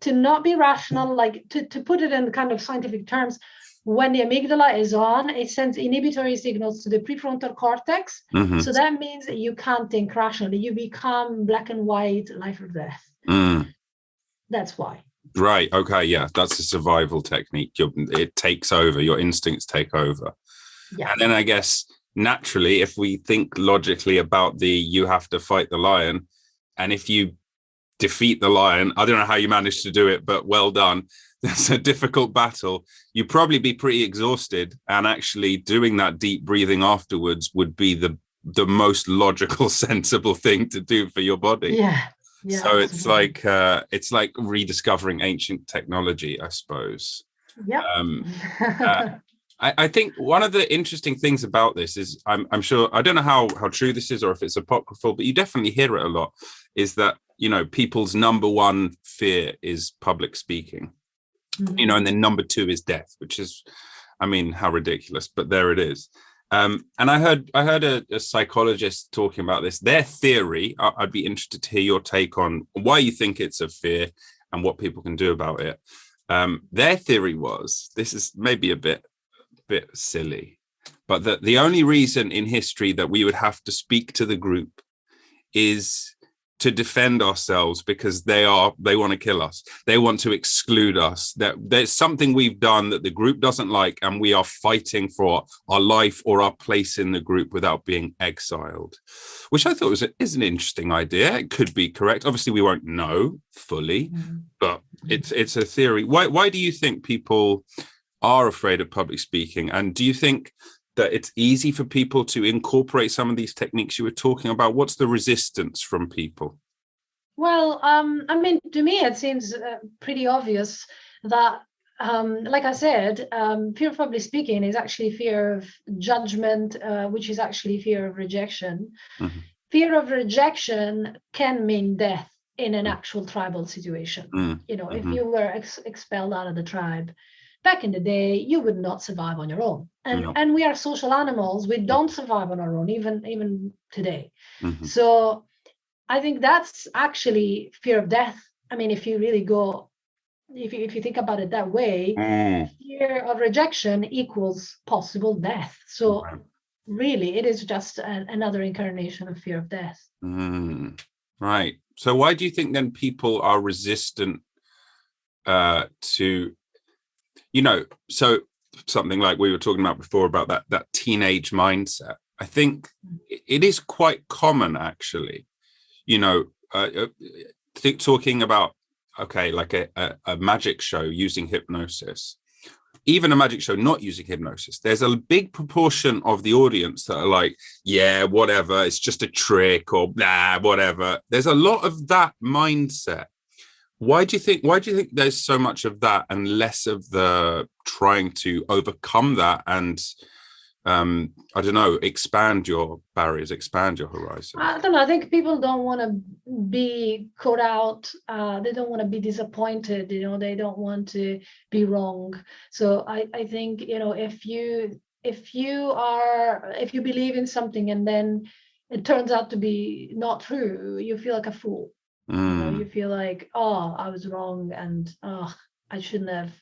not be rational. Like to put it in kind of scientific terms, when the amygdala is on, it sends inhibitory signals to the prefrontal cortex. Mm-hmm. So that means that you can't think rationally. You become black and white, life or death. That's why. Right. Okay. Yeah. That's a survival technique. It takes over. Your instincts take over. Yeah. And then I guess naturally, if we think logically about you have to fight the lion, and if you defeat the lion, I don't know how you managed to do it, but well done. That's a difficult battle. You'd probably be pretty exhausted, and actually doing that deep breathing afterwards would be the most logical, sensible thing to do for your body. Yeah. Yeah, so it's like rediscovering ancient technology, I suppose. Yeah. I think one of the interesting things about this is, I'm sure, I don't know how true this is or if it's apocryphal, but you definitely hear it a lot, is that, people's number one fear is public speaking, Mm-hmm. And then number two is death, which is, I mean, how ridiculous, but there it is. And I heard a psychologist talking about this. Their theory, I'd be interested to hear your take on why you think it's a fear and what people can do about it. Their theory was, this is maybe a bit silly, but that the only reason in history that we would have to speak to the group is to defend ourselves, because they want to kill us. They want to exclude us. That there's something we've done that the group doesn't like, and we are fighting for our life or our place in the group without being exiled, which I thought is an interesting idea. It could be correct. Obviously, we won't know fully, but it's a theory. Why do you think people are afraid of public speaking? And do you think that it's easy for people to incorporate some of these techniques you were talking about? What's the resistance from people? Well, I mean, to me, it seems pretty obvious that, like I said, fear of public speaking is actually fear of judgment, which is actually fear of rejection. Mm-hmm. Fear of rejection can mean death in an actual tribal situation. Mm-hmm. If you were expelled out of the tribe, back in the day, you would not survive on your own. And we are social animals. We don't survive on our own, even today. Mm-hmm. So I think that's actually fear of death. I mean, if you really go, if you think about it that way, fear of rejection equals possible death. So really, it is just another incarnation of fear of death. Right. So why do you think then people are resistant to... so something like we were talking about before, about that teenage mindset. I think it is quite common, actually, you know, talking about, okay, like a magic show using hypnosis, even a magic show not using hypnosis. There's a big proportion of the audience that are like, yeah, whatever, it's just a trick, or nah, whatever. There's a lot of that mindset. Why do you think there's so much of that and less of the trying to overcome that and I don't know, expand your barriers, expand your horizon? I don't know. I think people don't want to be caught out. They don't want to be disappointed. You know, they don't want to be wrong. So I think, you know, if you believe in something and then it turns out to be not true, you feel like a fool. You know, you feel like, oh, I was wrong, and oh, I shouldn't have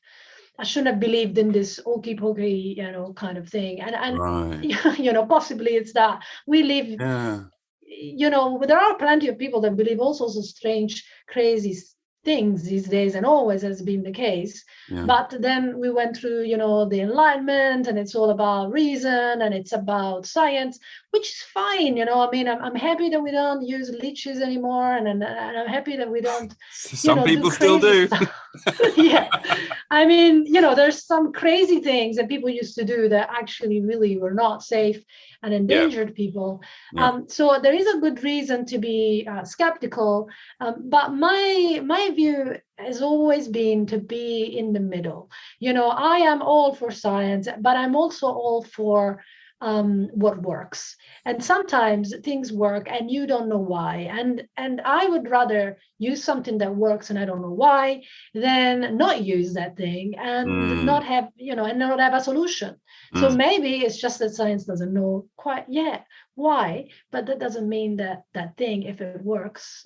believed in this okey pokey, you know, kind of thing. And Right. you know, possibly it's that we live, you know, there are plenty of people that believe all sorts of strange, crazy things these days, and always has been the case. But then we went through, you know, the Enlightenment, and it's all about reason and it's about science, which is fine. You know, I mean, I'm happy that we don't use leeches anymore, and I'm happy that we don't, some people still do. Yeah, I mean, you know, there's some crazy things that people used to do that actually really were not safe and endangered people. So there is a good reason to be skeptical, but my view has always been to be in the middle. You know, I am all for science, but I'm also all for what works. And sometimes things work and you don't know why. And I would rather use something that works and I don't know why than not use that thing and not have, you know, and not have a solution. So maybe it's just that science doesn't know quite yet why, but that doesn't mean that that thing, if it works,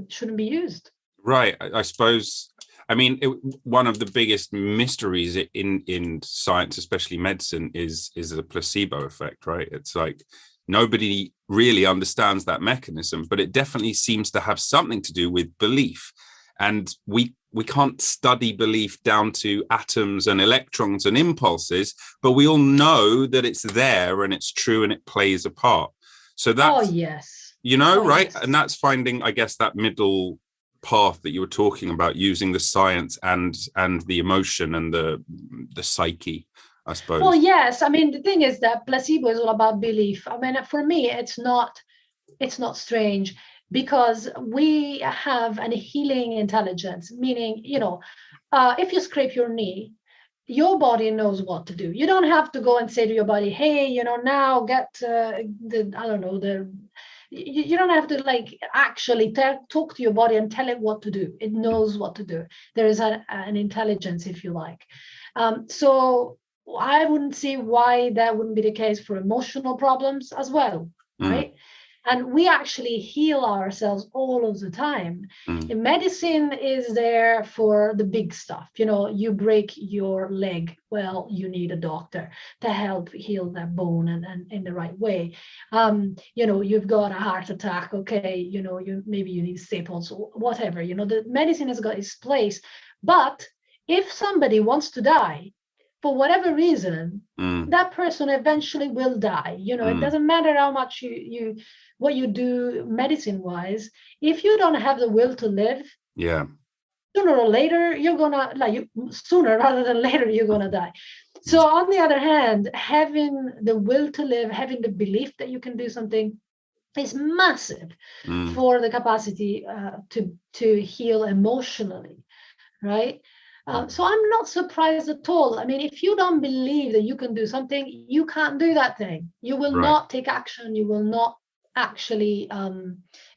shouldn't be used. Right. I suppose, I mean, one of the biggest mysteries in science, especially medicine, is the placebo effect, right? It's like nobody really understands that mechanism, but it definitely seems to have something to do with belief. And we can't study belief down to atoms and electrons and impulses, but we all know that it's there and it's true and it plays a part. So that's, oh, yes. You know, oh, right? Yes. And that's finding, I guess, that middle path that you were talking about, using the science and the emotion and the psyche, I suppose. Well, yes. I mean, the thing is that placebo is all about belief. I mean, for me, it's not strange, because we have a healing intelligence, meaning, you know, if you scrape your knee, your body knows what to do. You don't have to go and say to your body, hey, you know, now get you don't have to like actually talk to your body and tell it what to do. It knows what to do. There is an intelligence, if you like. So I wouldn't see why that wouldn't be the case for emotional problems as well, right? And we actually heal ourselves all of the time. And medicine is there for the big stuff. You know, you break your leg, well, you need a doctor to help heal that bone and in the right way. You know, you've got a heart attack, okay, you know, maybe you need staples or whatever. You know, the medicine has got its place. But if somebody wants to die, for whatever reason, that person eventually will die. You know, it doesn't matter how much what you do medicine-wise. If you don't have the will to live, sooner or later you're gonna sooner rather than later you're gonna die. So on the other hand, having the will to live, having the belief that you can do something, is massive for the capacity to heal emotionally, right? So I'm not surprised at all. I mean, if you don't believe that you can do something, you can't do that thing. You will not take action. You will not actually.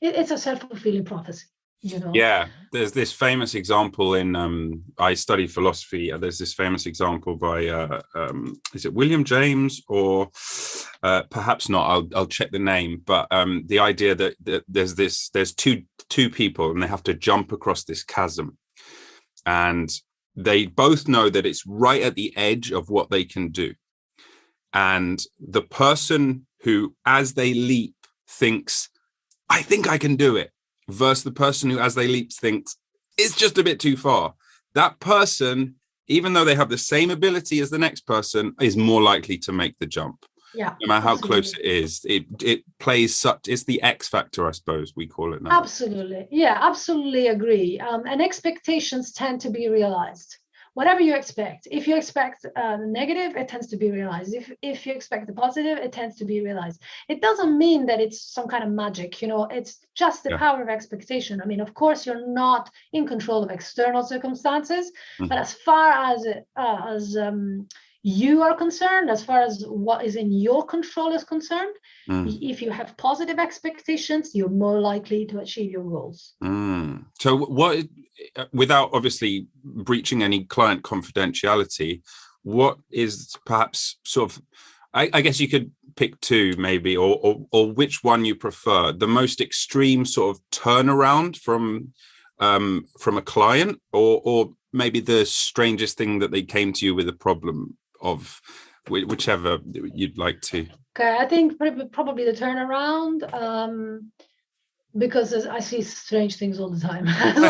It's a self-fulfilling prophecy. You know. Yeah, there's this famous example in. I study philosophy. There's this famous example by is it William James, or perhaps not? I'll check the name. But the idea that there's two people and they have to jump across this chasm, and they both know that it's right at the edge of what they can do. And the person who, as they leap, thinks, I think I can do it, versus the person who, as they leap, thinks, it's just a bit too far. That person even though they have the same ability as the next person, is more likely to make the jump. Yeah, no matter how absolutely. close it is. It plays such, it's the X factor, I suppose we call it now. Absolutely. Yeah, absolutely agree. And expectations tend to be realized. Whatever you expect, if you expect the negative, it tends to be realized. If you expect the positive, it tends to be realized. It doesn't mean that it's some kind of magic, you know, it's just the power of expectation. I mean, of course, you're not in control of external circumstances, but as far as you are concerned, as far as what is in your control is concerned, if you have positive expectations, you're more likely to achieve your goals. So what, without obviously breaching any client confidentiality, what is perhaps sort of, I guess you could pick two maybe, or which one you prefer, the most extreme sort of turnaround from a client, or maybe the strangest thing that they came to you with a problem of, whichever you'd like to. Okay, I think probably the turnaround, because I see strange things all the time. So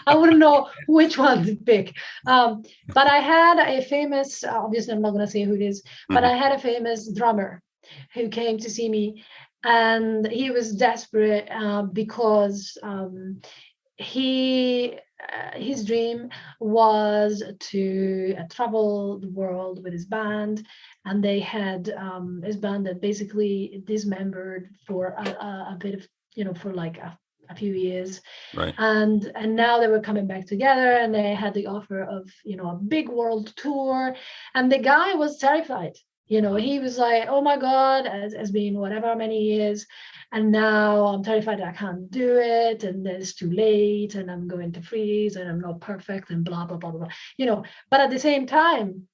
I wouldn't know which one to pick. But I had a famous, obviously I'm not going to say who it is, but I had a famous drummer who came to see me, and he was desperate because his dream was to travel the world with his band, and they had his band that basically dismembered for a bit of, you know, for like a few years, right? And now they were coming back together, and they had the offer of, you know, a big world tour, and the guy was terrified. You know, he was like, oh my God, as being whatever many years, and now I'm terrified that I can't do it, and it's too late, and I'm going to freeze, and I'm not perfect, and blah, blah, blah, blah, blah. You know, but at the same time,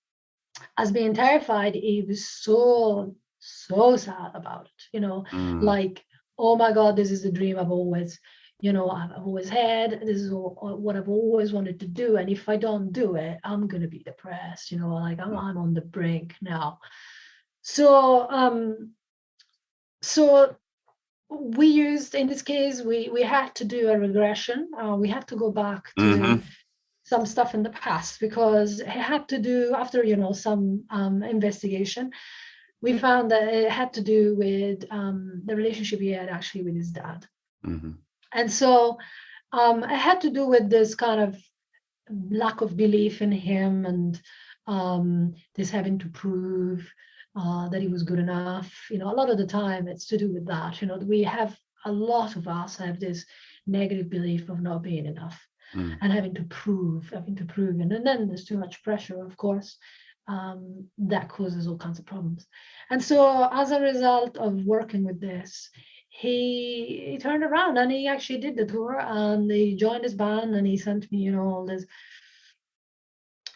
as being terrified, he was so sad about it, you know, like, oh my God, this is the dream I've always, you know, I've always had. This is what I've always wanted to do. And if I don't do it, I'm going to be depressed, you know, like I'm on the brink now. So, so we used, in this case, we had to do a regression. We had to go back to some stuff in the past, because it had to do, after, you know, some investigation, we found that it had to do with the relationship he had actually with his dad. And so it had to do with this kind of lack of belief in him, and this having to prove that he was good enough. You know, a lot of the time it's to do with that. You know, a lot of us have this negative belief of not being enough and having to prove, and then there's too much pressure, of course. That causes all kinds of problems. And so as a result of working with this, he turned around, and he actually did the tour, and he joined his band, and he sent me, you know, all this,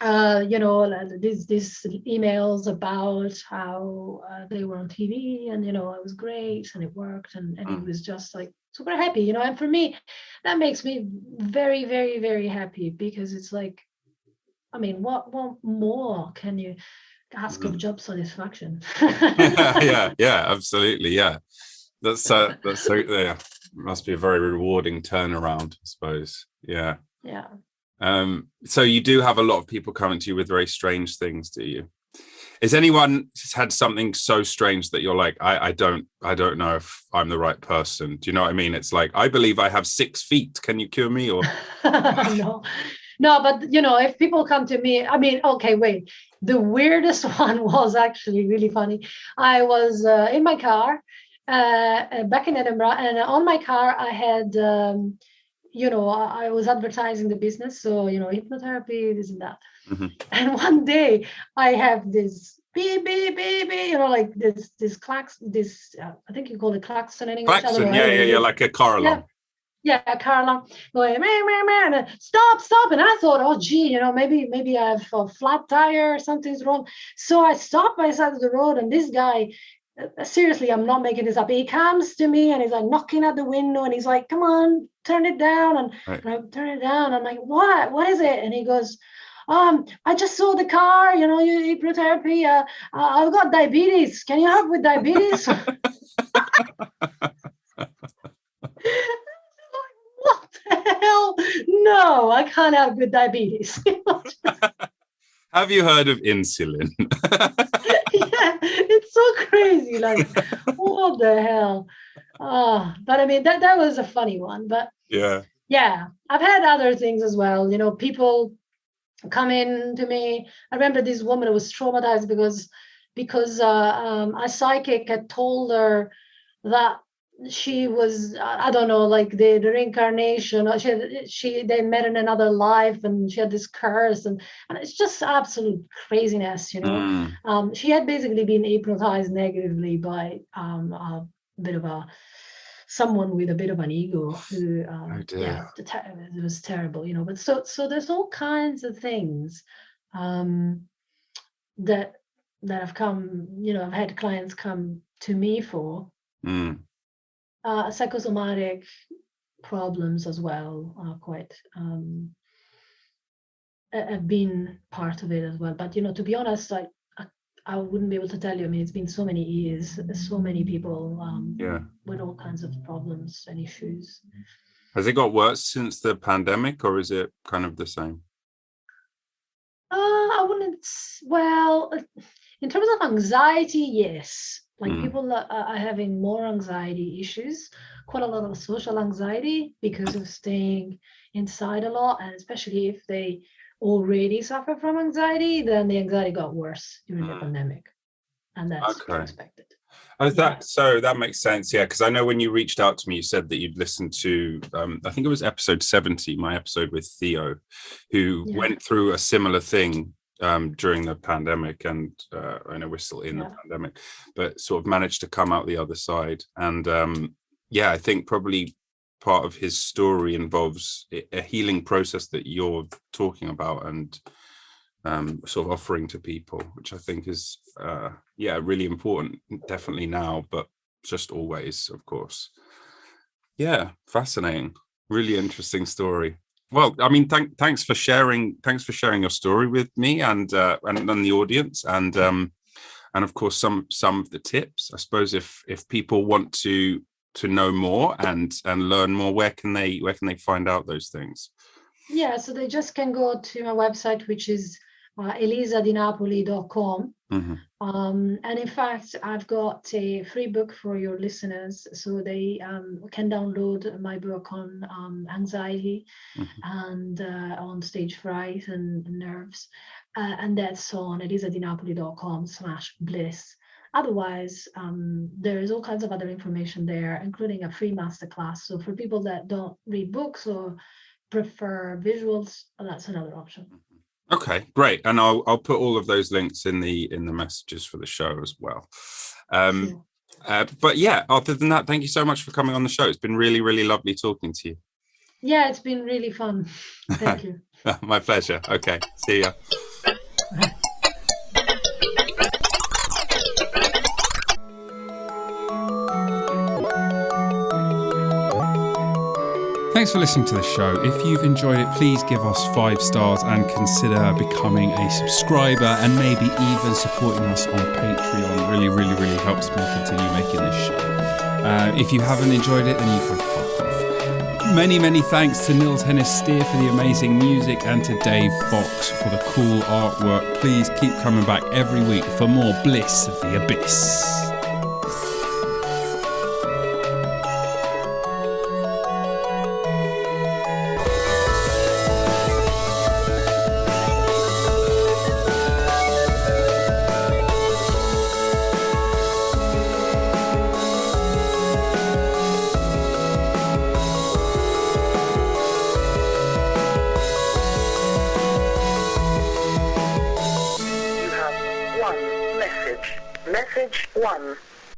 you know, these emails about how they were on TV, and, you know, it was great, and it worked, and he was just like super happy, you know. And for me, that makes me very, very, very happy, because it's like, I mean, what more can you ask of job satisfaction? yeah, absolutely, yeah. That's so yeah. Must be a very rewarding turnaround, I suppose. Yeah. So you do have a lot of people coming to you with very strange things, do you? Has anyone had something so strange that you're like, I don't know if I'm the right person? Do you know what I mean? It's like, I believe I have 6 feet. Can you cure me? Or No, but you know, if people come to me, I mean, okay, wait. The weirdest one was actually really funny. I was in my car back in Edinburgh, and on my car I had, you know, I was advertising the business, so, you know, hypnotherapy, this and that. And one day I have this beep, beep, beep, beep, you know, like this klaxon, this I think you call it klaxon in English. Klaxon, yeah, like a car alarm. Yeah, a car alarm going, man, stop. And I thought, oh, gee, you know, maybe I have a flat tire or something's wrong. So I stopped by the side of the road, and this guy, seriously, I'm not making this up, he comes to me, and he's like knocking at the window, and he's like, come on, turn it down. And I turn it down. I'm like, what is it? And he goes, I just saw the car, you know, hypnotherapy. I've got diabetes. Can you help with diabetes? What the hell? No, I can't help with diabetes. Have you heard of insulin? Yeah, it's so crazy. Like, what the hell? Oh, but I mean, that was a funny one. But Yeah. yeah, I've had other things as well. You know, people come in to me. I remember this woman who was traumatized because a psychic had told her that she was, I don't know, like the reincarnation, or they met in another life and she had this curse, and it's just absolute craziness, you know. Mm. She had basically been hypnotized negatively by a bit of a someone with a bit of an ego who Oh yeah, dear. it was terrible, you know. But so there's all kinds of things um that have come, you know, I've had clients come to me for Mm. psychosomatic problems as well, quite have been part of it as well. But you know, to be honest, I wouldn't be able to tell you. I mean, it's been so many years, so many people Yeah. with all kinds of problems and issues. Has it got worse since the pandemic, or is it kind of the same? I wouldn't. Well, in terms of anxiety, yes. Like Mm. people are having more anxiety issues, quite a lot of social anxiety because of staying inside a lot, and especially if they already suffer from anxiety, then the anxiety got worse during the Mm. pandemic, and that's to be Okay. expected. Oh, Yeah. so that makes sense, yeah. Because I know when you reached out to me, you said that you'd listened to, I think it was episode 70, my episode with Theo, who Yeah. went through a similar thing during the pandemic, and I know we're still in the pandemic, but sort of managed to come out the other side. And yeah, I think probably part of his story involves a healing process that you're talking about and sort of offering to people, which I think is yeah, really important, definitely now, but just always, of course. Yeah, fascinating, really interesting story. Well, I mean, thanks for sharing your story with me and the audience, and of course some of the tips. I suppose if people want to know more and learn more, where can they find out those things? Yeah, so they just can go to my website, which is elisadinapoli.com. Mm-hmm. And in fact, I've got a free book for your listeners, so they can download my book on anxiety and on stage fright and nerves, and that's on elisadinapoli.com/bliss. Otherwise, there is all kinds of other information there, including a free masterclass. So for people that don't read books or prefer visuals, that's another option. Okay, great. And I'll put all of those links in the messages for the show as well. Sure. But yeah, other than that, thank you so much for coming on the show. It's been really, really lovely talking to you. Yeah, it's been really fun. Thank you. My pleasure. Okay, see ya. Thanks for listening to the show. If you've enjoyed it, please give us 5 stars and consider becoming a subscriber and maybe even supporting us on Patreon. Really, really, really helps me continue making this show. If you haven't enjoyed it, then you can fuck off. Many, many thanks to neoteny Steer for the amazing music and to Dave Fox for the cool artwork. Please keep coming back every week for more Bliss of the Abyss. Message 1.